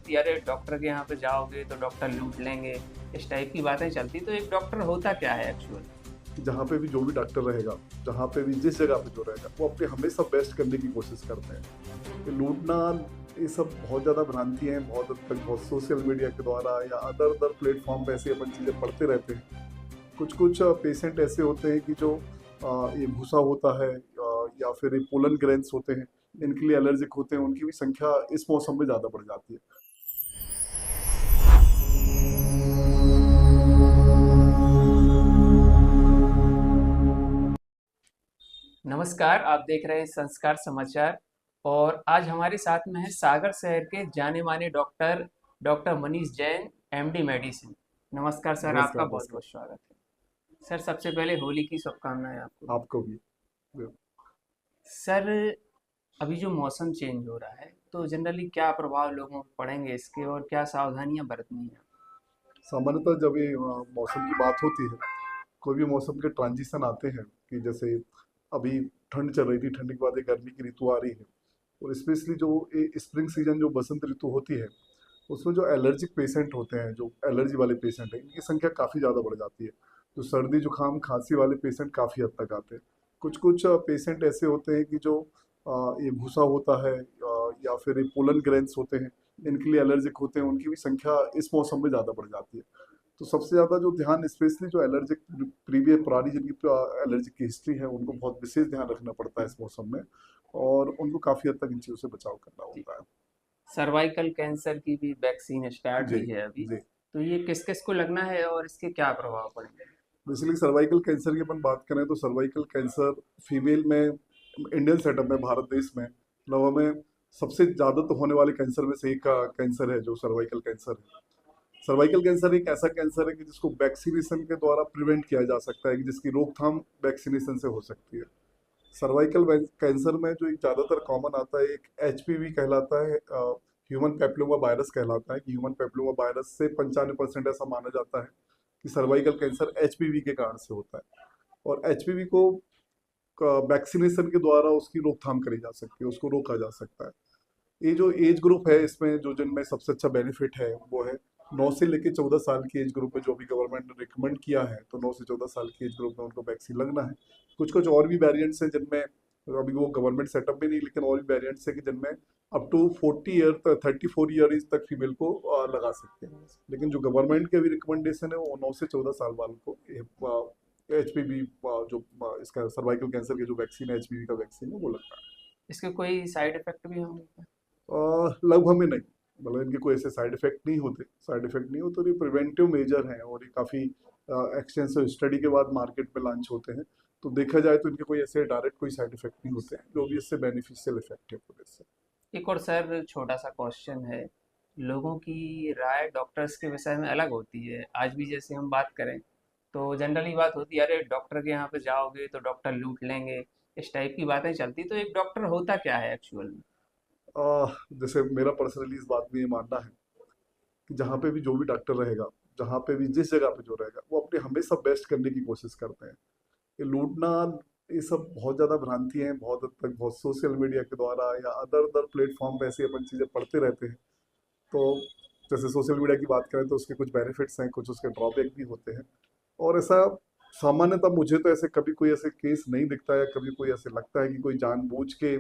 होती है, अरे डॉक्टर के यहाँ पे जाओगे तो डॉक्टर लूट लेंगे, इस टाइप की बातें चलती। तो एक डॉक्टर होता क्या है एक्चुअल? जहाँ पे भी जो भी डॉक्टर रहेगा, जहाँ पे भी जिस जगह पे जो रहेगा, वो अपने हमेशा बेस्ट करने की कोशिश करते हैं। ये लूटना, ये सब बहुत ज़्यादा भ्रांति हैं, बहुत हद तक बहुत सोशल मीडिया के द्वारा या अदर अदर प्लेटफॉर्म पे ऐसी अपन चीज़ें पढ़ते रहते हैं। कुछ कुछ पेशेंट ऐसे होते हैं कि जो ये भूसा होता है या फिर ये पोलन ग्रेन्स होते हैं, इनके लिए एलर्जिक होते हैं, उनकी भी संख्या इस मौसम में ज़्यादा बढ़ जाती है। नमस्कार, आप देख रहे हैं संस्कार समाचार। और आज हमारे साथ में है सागर शहर के जाने माने doctor doctor Manish Jain, MD medicine. नमस्कार सर, आपका नमस्कार, बहुत नमस्कार। बहुत स्वागत है। सर, सबसे पहले होली की शुभकामनाएं आपको। आपको भी। सर, अभी जो मौसम चेंज हो रहा है तो जनरली क्या प्रभाव लोगों पर पड़ेंगे इसके, और क्या सावधानियां बरतनी है? सामान्यतः जब ये मौसम की बात होती है, कोई भी मौसम के ट्रांजिशन आते हैं कि जैसे अभी ठंड चल रही थी, ठंड के बाद एक गर्मी की ऋतु आ रही है, और स्पेशली जो स्प्रिंग सीजन जो बसंत ऋतु होती है, उसमें जो एलर्जिक पेशेंट होते हैं, जो एलर्जी वाले पेशेंट हैं, इनकी संख्या काफ़ी ज़्यादा बढ़ जाती है। जो सर्दी जुकाम खांसी वाले पेशेंट काफ़ी हद तक आते हैं। कुछ कुछ पेशेंट ऐसे होते हैं कि जो ये भूसा होता है या फिर ये पोलन ग्रेन्स होते हैं, इनके लिए एलर्जिक होते हैं, उनकी भी संख्या इस मौसम में ज़्यादा बढ़ जाती है। तो सबसे ज़्यादा जो ध्यान स्पेशली जो एलर्जिक प्रीवियस पुरानी जिनकी एलर्जिक की हिस्ट्री है, उनको बहुत विशेष ध्यान रखना पड़ता है इस मौसम में, और उनको काफ़ी हद तक इन चीज़ों से बचाव करना जी। होता है। सर्वाइकल कैंसर की भी वैक्सीन स्टार्ट जी। हुई है अभी। जी। तो ये किस किस को लगना है और इसके क्या प्रभाव पड़ेंगे? बेसिकली सर्वाइकल कैंसर की अपन बात करें तो सर्वाइकल कैंसर फीमेल में, इंडियन सेटअप में, भारत देश में लोगों में सबसे ज़्यादा तो होने वाले कैंसर में से एक का कैंसर है जो सर्वाइकल कैंसर है। सर्वाइकल कैंसर एक ऐसा कैंसर है कि जिसको वैक्सीनेशन के द्वारा प्रिवेंट किया जा सकता है, कि जिसकी रोकथाम वैक्सीनेशन से हो सकती है। सर्वाइकल कैंसर में जो एक ज़्यादातर कॉमन आता है, एक एचपीवी कहलाता है, ह्यूमन पेप्लोमा वायरस कहलाता है, कि ह्यूमन पेप्लोमा वायरस से 95% ऐसा माना जाता है कि सर्वाइकल कैंसर एचपीवी के कारण से होता है। और एचपीवी को वैक्सीनेशन के द्वारा उसकी रोकथाम करी जा सकती है, उसको रोका जा सकता है। ये जो एज ग्रुप है, इसमें जो जिनमें सबसे अच्छा बेनिफिट है वो है 9 से लेकर 14 साल की एज ग्रुप में, जो भी गवर्नमेंट ने रिकमेंड किया है, तो 9 से 14 साल की एज ग्रुप में उनको वैक्सीन लगना है। कुछ कुछ और भी वेरिएंट्स हैं जिनमें अभी वो गवर्नमेंट सेटअप में नहीं, लेकिन और भी वेरिएंट्स हैं कि जिनमें अप टू 40 ईयर तक, 34 ईयर तक फीमेल को लगा सकते हैं। लेकिन जो गवर्नमेंट के भी रिकमेंडेशन है वो 9 से 14 साल वालों को एचपीवी, जो इसका सर्वाइकल कैंसर के जो वैक्सीन है, एचपीवी का वैक्सीन है, वो लगता है। इसके कोई साइड इफेक्ट भी होंगे क्या? लगभग में नहीं, मतलब इनके कोई ऐसे साइड इफेक्ट नहीं होते। साइड इफेक्ट नहीं होते, और ये प्रिवेंटिव मेजर हैं, और ये काफ़ी एक्सटेंसिव स्टडी के बाद मार्केट में लॉन्च होते हैं। तो देखा जाए तो इनके कोई ऐसे डायरेक्ट कोई साइड इफेक्ट नहीं होते हैं, जो भी इससे बेनिफिशियल इफेक्ट है पूरे से। एक और सर छोटा सा क्वेश्चन है। लोगों की राय डॉक्टर्स के विषय में अलग होती है। आज भी जैसे हम बात करें तो जनरली बात होती है, अरे डॉक्टर के यहाँ पे जाओगे तो डॉक्टर लूट लेंगे, इस टाइप की बातें चलती। तो एक डॉक्टर होता क्या है एक्चुअल में? जैसे मेरा पर्सनली इस बात में ये मानना है कि जहाँ पे भी जो भी डॉक्टर रहेगा, जहाँ पे भी जिस जगह पे जो रहेगा, वो अपने हमेशा बेस्ट करने की कोशिश करते हैं। ये लूटना, ये सब बहुत ज़्यादा भ्रांति हैं, बहुत हद तक बहुत सोशल मीडिया के द्वारा या अदर अदर प्लेटफॉर्म पे ऐसी अपन चीज़ें पढ़ते रहते हैं। तो जैसे सोशल मीडिया की बात करें तो उसके कुछ बेनिफिट्स हैं, कुछ उसके ड्रॉबैक भी होते हैं। और ऐसा सामान्यतः मुझे तो ऐसे कभी कोई ऐसे केस नहीं दिखता, या कभी कोई ऐसे लगता है कि कोई जानबूझ के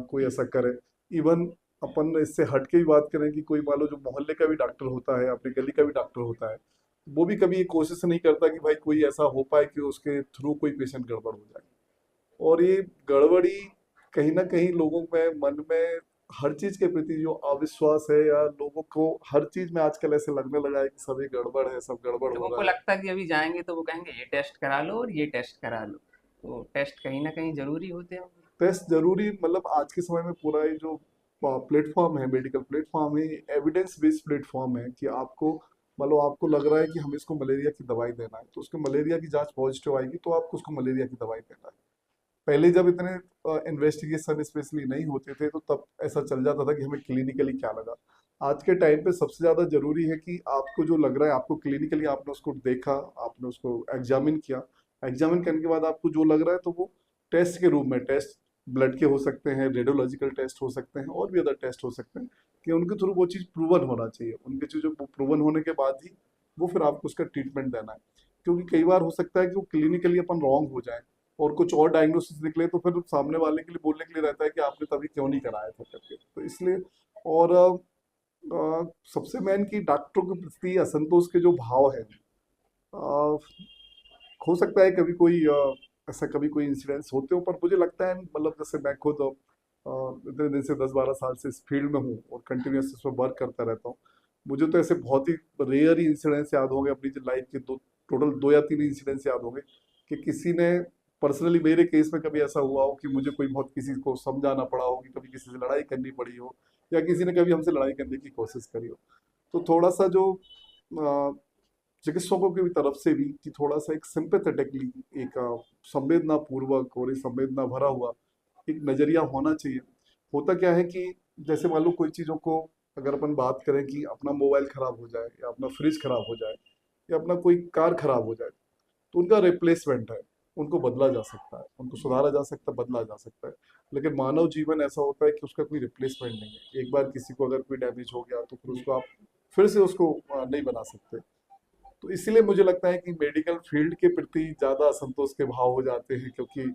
कोई ऐसा करे। इवन अपन इससे हट के भी बात करें कि कोई मान लो जो मोहल्ले का भी डॉक्टर होता है, अपनी गली का भी डॉक्टर होता है, वो भी कभी ये कोशिश नहीं करता कि भाई कोई ऐसा हो पाए कि उसके थ्रू कोई पेशेंट गड़बड़ हो जाए। और ये गड़बड़ी कहीं ना कहीं लोगों में मन में हर चीज के प्रति जो अविश्वास है, या लोगों को हर चीज में आजकल ऐसे लगने लगा है कि सब ये गड़बड़ है, सब गड़बड़ हो लोगों को रहा है। लगता है कि अभी जाएंगे तो वो कहेंगे ये टेस्ट करा लो और ये टेस्ट करा लो। तो टेस्ट कहीं ना कहीं जरूरी होते हैं। टेस्ट जरूरी, मतलब आज के समय में पूरा ये जो प्लेटफॉर्म है, मेडिकल प्लेटफॉर्म है, एविडेंस बेस्ड प्लेटफॉर्म है, कि आपको मतलब आपको लग रहा है कि हमें इसको मलेरिया की दवाई देना है, तो उसके मलेरिया की जांच पॉजिटिव आएगी तो आपको उसको मलेरिया की दवाई देना है। पहले जब इतने इन्वेस्टिगेशन स्पेशली नहीं होते थे, तो तब ऐसा चल जाता था कि हमें क्लिनिकली क्या लगा। आज के टाइम पे सबसे ज़्यादा जरूरी है कि आपको जो लग रहा है, आपको क्लिनिकली आपने उसको देखा, आपने उसको एग्जामिन किया। एग्जामिन करने के बाद आपको जो लग रहा है, तो वो टेस्ट के रूप में, टेस्ट ब्लड के हो सकते हैं, रेडियोलॉजिकल टेस्ट हो सकते हैं, और भी अदर टेस्ट हो सकते हैं। कि उनके थ्रू वो चीज़ प्रूवन होना चाहिए, उनकी चीज़ों को प्रूवन होने के बाद ही वो फिर आपको उसका ट्रीटमेंट देना है। क्योंकि कई बार हो सकता है कि वो क्लिनिकली अपन रॉन्ग हो जाए और कुछ और डायग्नोसिस निकले, तो फिर सामने वाले के लिए बोलने के लिए रहता है कि आपने तभी क्यों नहीं कराया था करके, तो इसलिए। और सबसे मेन कि डॉक्टरों के प्रति असंतोष के जो भाव है, हो सकता है कभी कोई ऐसा कभी कोई इंसिडेंट्स होते हो, पर मुझे लगता है मतलब जैसे मैं खुद इतने दिन से 10-12 साल से इस फील्ड में हूँ और कंटिन्यूस इसमें वर्क करता रहता हूँ। मुझे तो ऐसे बहुत ही रेयर ही इंसिडेंट्स याद होंगे अपनी लाइफ के, दो टोटल 2 या 3 इंसिडेंट्स याद होंगे कि किसी ने पर्सनली मेरे केस में कभी ऐसा हुआ हो कि मुझे कोई बहुत किसी को समझाना पड़ा हो, कि कभी किसी से लड़ाई करनी पड़ी हो, या किसी ने कभी हमसे लड़ाई करने की कोशिश करी हो। तो थोड़ा सा जो चिकित्सकों की तरफ से भी कि थोड़ा सा एक सिंपेथेटिकली, एक संवेदना पूर्वक और एक संवेदना भरा हुआ एक नजरिया होना चाहिए। होता क्या है कि जैसे मान लो कोई चीज़ों को अगर अपन बात करें कि अपना मोबाइल खराब हो जाए या अपना फ्रिज खराब हो जाए या अपना कोई कार खराब हो जाए, तो उनका रिप्लेसमेंट है, उनको बदला जा सकता है, उनको सुधारा जा सकता है, बदला जा सकता है। लेकिन मानव जीवन ऐसा होता है कि उसका कोई रिप्लेसमेंट नहीं है। एक बार किसी को अगर कोई डैमेज हो गया तो फिर उसको आप फिर से उसको नहीं बना सकते। तो इसलिए मुझे लगता है कि मेडिकल फील्ड के प्रति ज़्यादा असंतोष के भाव हो जाते हैं, क्योंकि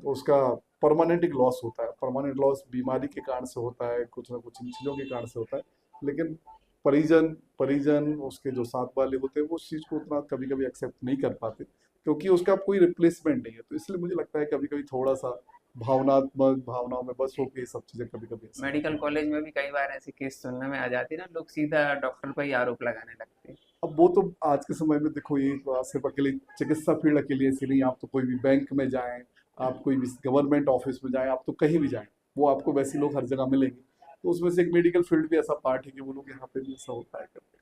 उसका परमानेंट एक लॉस होता है। परमानेंट लॉस बीमारी के कारण से होता है, कुछ ना कुछ इन चीज़ों के कारण से होता है। लेकिन परिजन परिजन उसके जो साथ वाले होते हैं वो उस चीज़ को उतना कभी कभी एक्सेप्ट नहीं कर पाते, क्योंकि उसका कोई रिप्लेसमेंट नहीं है। तो इसलिए मुझे लगता है कभी कभी थोड़ा सा भावनात्मक भावनाओं में बस होकर ये सब चीज़ें कभी कभी ऐसा होता मेडिकल है। कॉलेज में भी कई बार ऐसे केस सुनने में आ जाती है ना, लोग सीधा डॉक्टर पर ही आरोप लगाने लगते हैं। अब वो तो आज के समय में देखो, ये तो सिर्फ अकेले चिकित्सा फील्ड अकेली ऐसी नहीं। आप तो कोई भी बैंक में जाएं, आप कोई भी गवर्नमेंट ऑफिस में जाएं, आप तो कहीं भी जाएं, वो आपको वैसे लोग हर जगह मिलेंगे। तो उसमें से एक मेडिकल फील्ड भी ऐसा पार्ट है कि वो लोग यहाँ पे भी ऐसा होता है करके।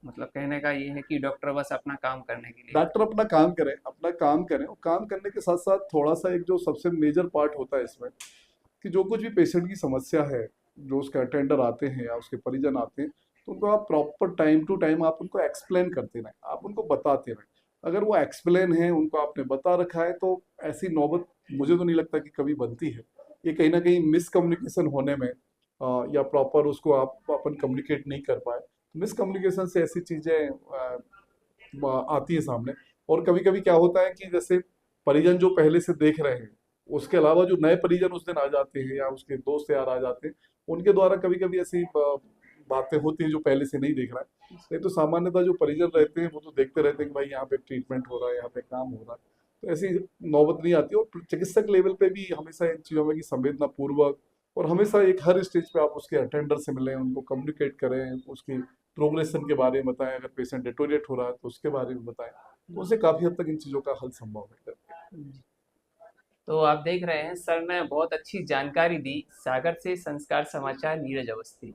मतलब कहने का ये है कि डॉक्टर बस अपना काम करने के लिए है। डॉक्टर अपना काम करें, अपना काम करें, और काम करने के साथ साथ थोड़ा सा एक जो सबसे मेजर पार्ट होता है इसमें, कि जो कुछ भी पेशेंट की समस्या है, जो उसके अटेंडर आते हैं या उसके परिजन आते हैं, तो उनको आप प्रॉपर टाइम टू टाइम आप उनको एक्सप्लेन करते रहें, आप उनको बताते रहें। अगर वो एक्सप्लेन है, उनको आपने बता रखा है, तो ऐसी नौबत मुझे तो नहीं लगता कि कभी बनती है। ये कहीं ना कहीं मिसकम्युनिकेशन होने में या प्रॉपर उसको आप अपन कम्युनिकेट नहीं कर पाए, मिसकम्युनिकेशन से ऐसी चीज़ें आती है सामने। और कभी कभी क्या होता है कि जैसे परिजन जो पहले से देख रहे हैं, उसके अलावा जो नए परिजन उस दिन आ जाते हैं या उसके दोस्त यार आ जाते हैं, उनके द्वारा कभी कभी ऐसी बातें होती हैं जो पहले से नहीं देख रहा है। नहीं तो सामान्यतः जो परिजन रहते हैं वो तो देखते रहते हैं कि भाई यहाँ पे ट्रीटमेंट हो रहा है, यहाँ पे काम हो रहा है, तो ऐसी नौबत नहीं आती। और चिकित्सक लेवल पे भी हमेशा इन चीज़ों में कि संवेदना पूर्वक, और हमेशा एक हर स्टेज पे आप उसके अटेंडर से मिलें, उनको कम्युनिकेट करें, उसकी प्रोग्रेशन के बारे में बताएं, अगर पेशेंट डिटोरिएट हो रहा है तो उसके बारे में बताएं। तो उससे काफ़ी हद तक इन चीज़ों का हल संभव है। तो आप देख रहे हैं, सर ने बहुत अच्छी जानकारी दी। सागर से संस्कार समाचार, नीरज अवस्थी।